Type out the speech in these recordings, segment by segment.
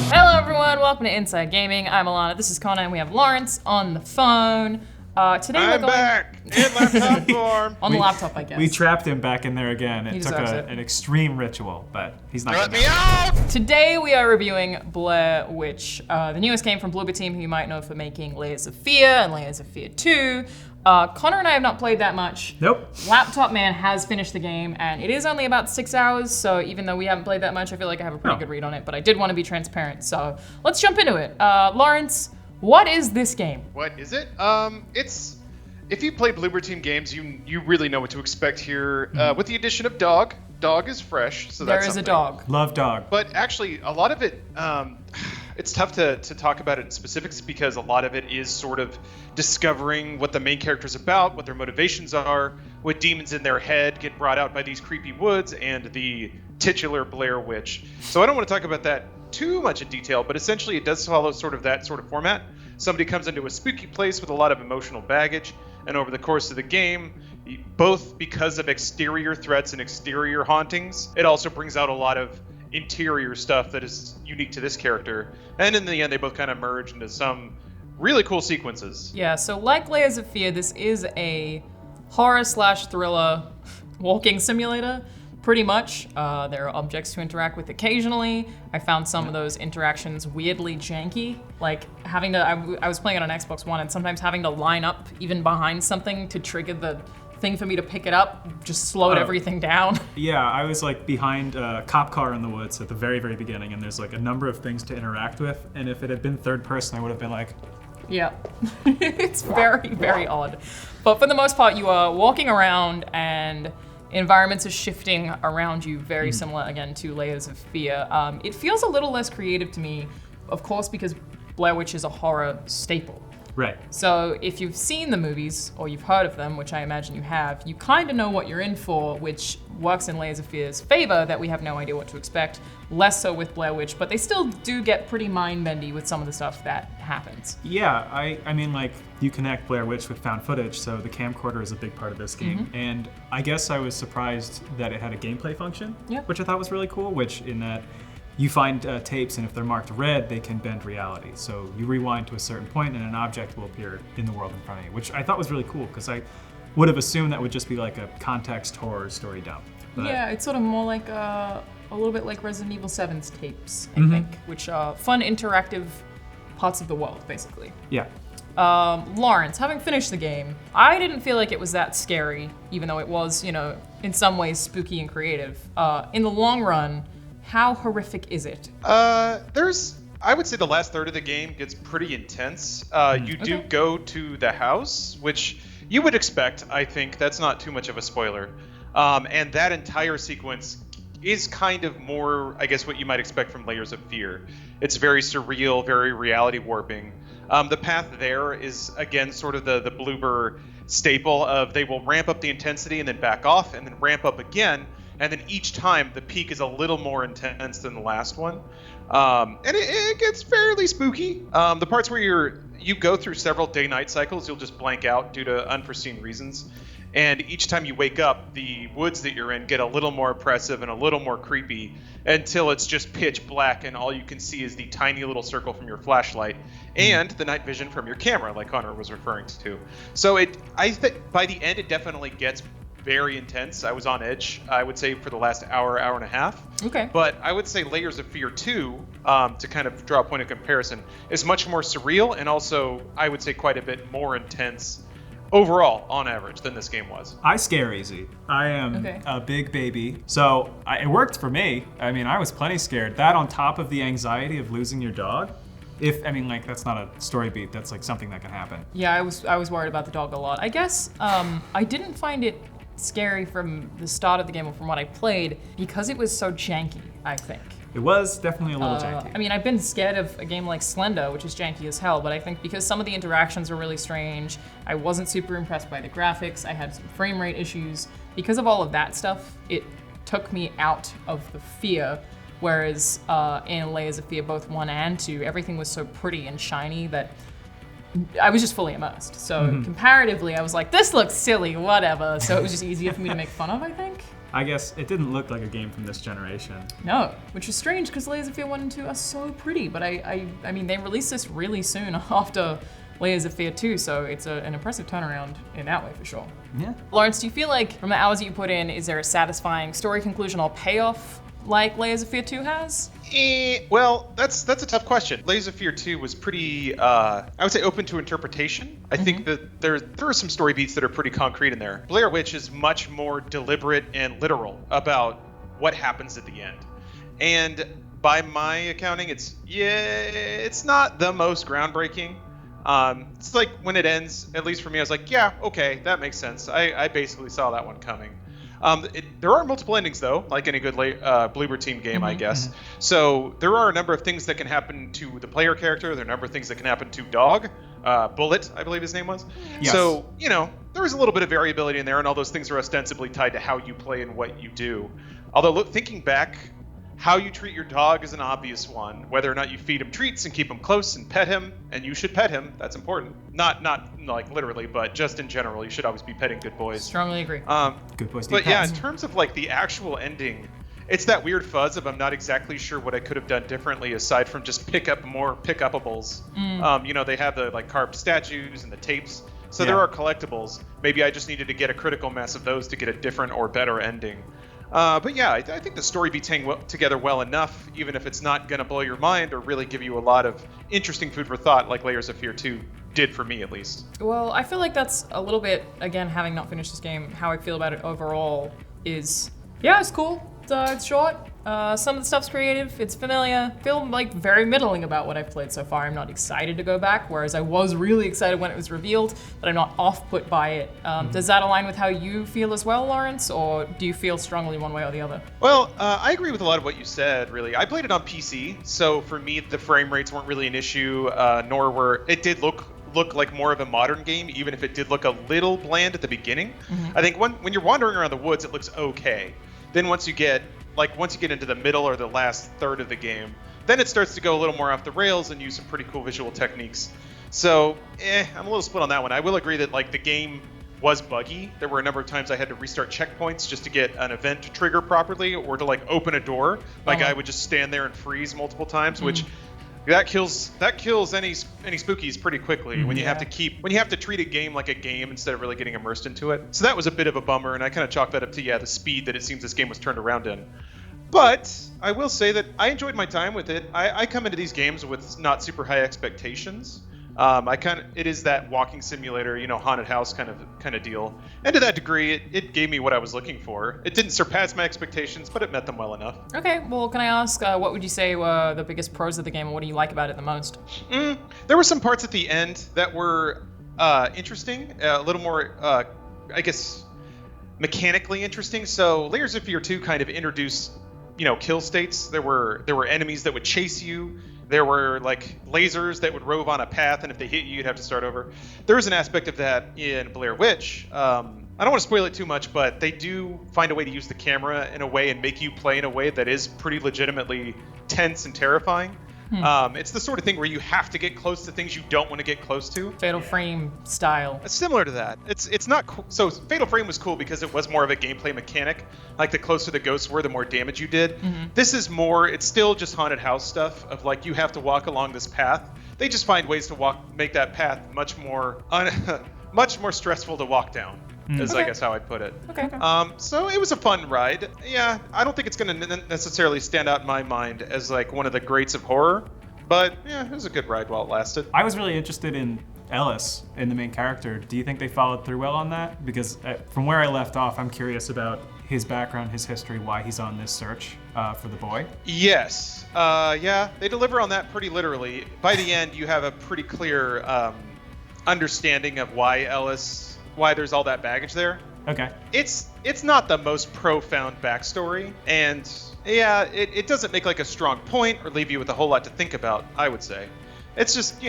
Hello everyone, welcome to Inside Gaming. I'm Alana, this is Connor, and we have Lawrence on the phone. Today I'm back in laptop form. On the laptop, I guess. We trapped him back in there again. He It took deserves it. an extreme ritual, but he's not Let gonna me out! Today we are reviewing Blair, which the newest game from Bloober Team, who you might know for making Layers of Fear and Layers of Fear 2. Connor and I have not played that much. Nope. Laptop Man has finished the game, and it is only about 6 hours, so even though we haven't played that much, I feel like I have a pretty good read on it, but I did want to be transparent, so let's jump into it. Lawrence, what is this game? What is it? It's if you play Bloober Team games, you really know what to expect here. With the addition of dog. Dog is fresh, so that's There is something. a dog. Love dog. But actually, a lot of it, it's tough to talk about it in specifics because a lot of it is sort of discovering what the main character's about, what their motivations are, what demons in their head get brought out by these creepy woods, and the titular Blair Witch. So I don't want to talk about that too much in detail, but essentially it does follow sort of that sort of format. Somebody comes into a spooky place with a lot of emotional baggage, and over the course of the game, both because of exterior threats and exterior hauntings, it also brings out a lot of interior stuff that is unique to this character. And in the end, they both kind of merge into some really cool sequences. Yeah, so like Layers of Fear, this is a horror/thriller walking simulator, pretty much. There are objects to interact with occasionally. I found some of those interactions weirdly janky, like having to, I was playing it on Xbox One, and sometimes having to line up even behind something to trigger the thing for me to pick it up just slowed everything down. Yeah, I was like behind a cop car in the woods at the very, very beginning, and there's like a number of things to interact with, and if it had been third person, I would have been like, Yeah, it's very, very odd. But for the most part, you are walking around and environments are shifting around you, very similar, again, to Layers of Fear. It feels a little less creative to me, of course, because Blair Witch is a horror staple. right. So if you've seen the movies, or you've heard of them, which I imagine you have, you kind of know what you're in for, which works in Layers of Fear's favor, that we have no idea what to expect. Less so with Blair Witch, but they still do get pretty mind-bendy with some of the stuff that happens. Yeah, I mean, like, you connect Blair Witch with found footage, so the camcorder is a big part of this game. And I guess I was surprised that it had a gameplay function, which I thought was really cool, which in that you find tapes, and if they're marked red, they can bend reality. So you rewind to a certain point, and an object will appear in the world in front of you, which I thought was really cool, because I would have assumed that would just be like a context horror story dump. But Yeah, it's sort of more like a little bit like Resident Evil 7's tapes, I think, which are fun, interactive parts of the world, basically. yeah. Lawrence, having finished the game, I didn't feel like it was that scary, even though it was, you know, in some ways spooky and creative. In the long run, how horrific is it? I would say the last third of the game gets pretty intense. You do go to the house, which you would expect, I think. That's not too much of a spoiler. And that entire sequence is kind of more, I guess, what you might expect from Layers of Fear. It's very surreal, very reality warping. The path there is, again, sort of the Bloober staple of they will ramp up the intensity and then back off and then ramp up again. And then each time the peak is a little more intense than the last one. And it gets fairly spooky. The parts where you go through several day-night cycles, you'll just blank out due to unforeseen reasons. And each time you wake up, the woods that you're in get a little more oppressive and a little more creepy until it's just pitch black and all you can see is the tiny little circle from your flashlight and the night vision from your camera, like Connor was referring to. So I think by the end, it definitely gets very intense. I was on edge, I would say, for the last hour and a half. Okay. But I would say Layers of Fear 2, to kind of draw a point of comparison, is much more surreal and also, I would say, quite a bit more intense overall, on average, than this game was. I scare easy. I am a big baby. So it worked for me. I mean, I was plenty scared. That on top of the anxiety of losing your dog. That's not a story beat, that's like something that can happen. Yeah, I was worried about the dog a lot. I guess I didn't find it scary from the start of the game or from what I played because it was so janky, I think. It was definitely a little janky. I mean, I've been scared of a game like Slender, which is janky as hell, but I think because some of the interactions were really strange, I wasn't super impressed by the graphics, I had some frame rate issues. Because of all of that stuff, it took me out of the fear, whereas in Layers of Fear, both 1 and 2, everything was so pretty and shiny that I was just fully immersed. So comparatively, I was like, this looks silly, whatever. So it was just easier for me to make fun of, I think. I guess it didn't look like a game from this generation. No, which is strange because Layers of Fear 1 and 2 are so pretty. But I mean, they released this really soon after Layers of Fear 2, so it's an impressive turnaround in that way for sure. Yeah. Lawrence, do you feel like from the hours that you put in, is there a satisfying story conclusion or payoff like Layers of Fear 2 has? Well, that's a tough question. Layers of Fear 2 was pretty, I would say, open to interpretation. I think that there are some story beats that are pretty concrete in there. Blair Witch is much more deliberate and literal about what happens at the end. And by my accounting, it's not the most groundbreaking. It's like when it ends, at least for me, I was like, yeah, okay, that makes sense. I basically saw that one coming. There are multiple endings, though, like any good Bloober Team game, I guess. So there are a number of things that can happen to the player character. There are a number of things that can happen to Dog. Bullet, I believe his name was. Yes. So, there is a little bit of variability in there, and all those things are ostensibly tied to how you play and what you do. Although, thinking back, how you treat your dog is an obvious one. Whether or not you feed him treats and keep him close and pet him, and you should pet him. That's important. Not like literally, but just in general, you should always be petting good boys. Strongly agree. Good boys. But yeah, in terms of like the actual ending, it's that weird fuzz of I'm not exactly sure what I could have done differently aside from just pick up more pick-upables. They have the like carved statues and the tapes. So there are collectibles. Maybe I just needed to get a critical mass of those to get a different or better ending. But yeah, I think the story beats hang together well enough, even if it's not going to blow your mind or really give you a lot of interesting food for thought, like Layers of Fear 2 did for me, at least. Well, I feel like that's a little bit, again, having not finished this game, how I feel about it overall is, yeah, it's cool. It's short. Some of the stuff's creative. It's familiar. I feel like very middling about what I've played so far. I'm not excited to go back, whereas I was really excited when it was revealed, but I'm not off-put by it. Does that align with how you feel as well, Lawrence, or do you feel strongly one way or the other? Well, I agree with a lot of what you said, really. I played it on PC, so for me, the frame rates weren't really an issue, nor were... It did look like more of a modern game, even if it did look a little bland at the beginning. I think when you're wandering around the woods, it looks okay. Then once you get into the middle or the last third of the game, then it starts to go a little more off the rails and use some pretty cool visual techniques. So, I'm a little split on that one. I will agree that like the game was buggy. There were a number of times I had to restart checkpoints just to get an event to trigger properly or to like open a door. My guy would just stand there and freeze multiple times, which that kills any spookies pretty quickly when you have to treat a game like a game instead of really getting immersed into it. So that was a bit of a bummer, and I kind of chalk that up to the speed that it seems this game was turned around in. But I will say that I enjoyed my time with it. I come into these games with not super high expectations. It is that walking simulator, haunted house kind of deal. And to that degree, it gave me what I was looking for. It didn't surpass my expectations, but it met them well enough. Okay, well, can I ask, what would you say were the biggest pros of the game, and what do you like about it the most? There were some parts at the end that were interesting, a little more, I guess, mechanically interesting. So Layers of Fear 2 kind of introduced, kill states. There were enemies that would chase you. There were like lasers that would rove on a path, and if they hit you, you'd have to start over. There is an aspect of that in Blair Witch. I don't want to spoil it too much, but they do find a way to use the camera in a way and make you play in a way that is pretty legitimately tense and terrifying. It's the sort of thing where you have to get close to things you don't want to get close to. Fatal Frame style. It's similar to that. It's not cool. So Fatal Frame was cool because it was more of a gameplay mechanic. Like the closer the ghosts were, the more damage you did. This is more. It's still just haunted house stuff of like you have to walk along this path. They just find ways to make that path much more stressful to walk down. Is I guess how I'd put it. Okay. So it was a fun ride. Yeah, I don't think it's going to necessarily stand out in my mind as like one of the greats of horror, but yeah, it was a good ride while it lasted. I was really interested in Ellis, in the main character. Do you think they followed through well on that? Because from where I left off, I'm curious about his background, his history, why he's on this search for the boy. Yes. Yeah, they deliver on that pretty literally. By the end, you have a pretty clear understanding of why there's all that baggage there. Okay. It's not the most profound backstory, and yeah, it doesn't make like a strong point or leave you with a whole lot to think about, I would say. It's just,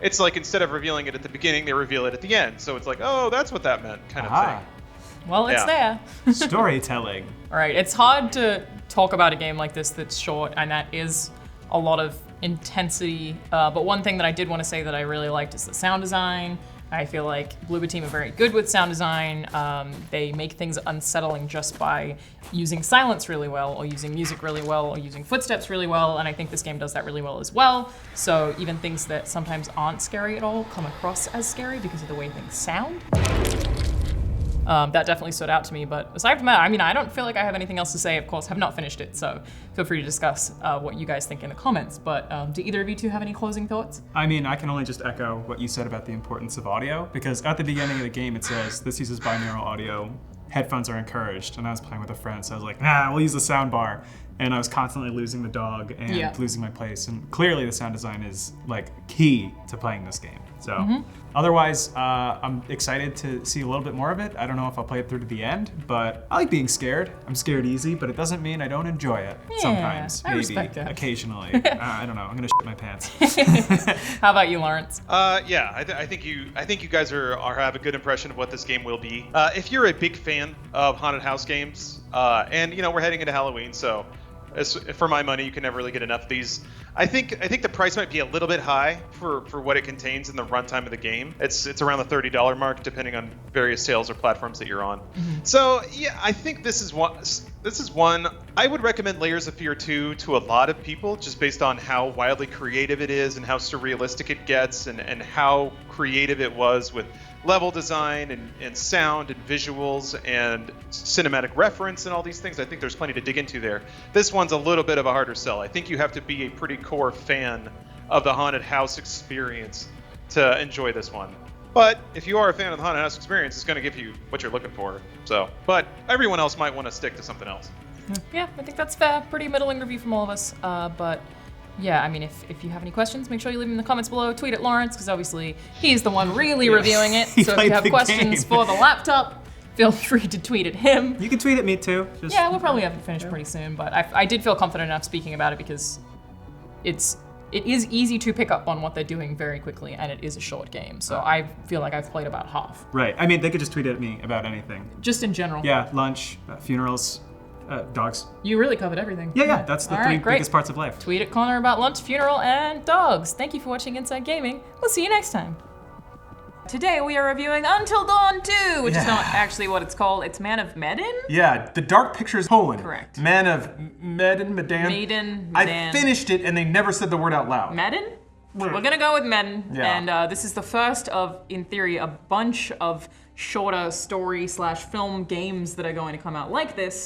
it's like instead of revealing it at the beginning, they reveal it at the end. So it's like, oh, that's what that meant, kind of thing. Well, it's there. Storytelling. All right, it's hard to talk about a game like this that's short, and that is a lot of intensity. But one thing that I did want to say that I really liked is the sound design. I feel like Bloober Team are very good with sound design. They make things unsettling just by using silence really well, or using music really well, or using footsteps really well, and I think this game does that really well as well. So even things that sometimes aren't scary at all come across as scary because of the way things sound. That definitely stood out to me, but aside from that, I mean, I don't feel like I have anything else to say. Of course, have not finished it, so feel free to discuss what you guys think in the comments. But do either of you two have any closing thoughts? I mean, I can only just echo what you said about the importance of audio, because at the beginning of the game it says, this uses binaural audio, headphones are encouraged, and I was playing with a friend, so I was like, nah, we'll use the sound bar. And I was constantly losing the dog and losing my place. And clearly the sound design is like key to playing this game. So otherwise, I'm excited to see a little bit more of it. I don't know if I'll play it through to the end, but I like being scared. I'm scared easy, but it doesn't mean I don't enjoy it. Sometimes, I maybe, respect that. Occasionally. I don't know, I'm gonna shit my pants. How about you, Lawrence? Yeah, I think you guys have a good impression of what this game will be. If you're a big fan of haunted house games, and we're heading into Halloween, so for my money, you can never really get enough of these. I think the price might be a little bit high for what it contains in the runtime of the game. It's around the $30 mark, depending on various sales or platforms that you're on. So yeah, I think this is one I would recommend Layers of Fear 2 to a lot of people, just based on how wildly creative it is and how surrealistic it gets, and how creative it was with level design and sound and visuals and cinematic reference and all these things. I think there's plenty to dig into there. This one's a little bit of a harder sell. I think you have to be a pretty core fan of the haunted house experience to enjoy this one. But if you are a fan of the haunted house experience, it's going to give you what you're looking for. So, but everyone else might want to stick to something else. Yeah, I think that's fair. Pretty middling review from all of us. But yeah, I mean, if you have any questions, make sure you leave them in the comments below. Tweet at Lawrence, because obviously he's the one really reviewing it. So if you have questions for the laptop, feel free to tweet at him. You can tweet at me too. Yeah, we'll probably have it finished pretty soon, but I did feel confident enough speaking about it because it is easy to pick up on what they're doing very quickly, and it is a short game. So I feel like I've played about half. Right. I mean, they could just tweet at me about anything. Just in general. Yeah, lunch, funerals, dogs. You really covered everything. Yeah, that's the three biggest parts of life. Tweet at Connor about lunch, funeral, and dogs. Thank you for watching Inside Gaming. We'll see you next time. Today we are reviewing Until Dawn 2, which is not actually what it's called. It's Man of Medan? Yeah, the Dark Pictures Poland. Correct. Man of Medan. Medan. I finished it and they never said the word out loud. Medan? We're gonna go with Medan. Yeah. And this is the first of, in theory, a bunch of shorter story/film games that are going to come out like this.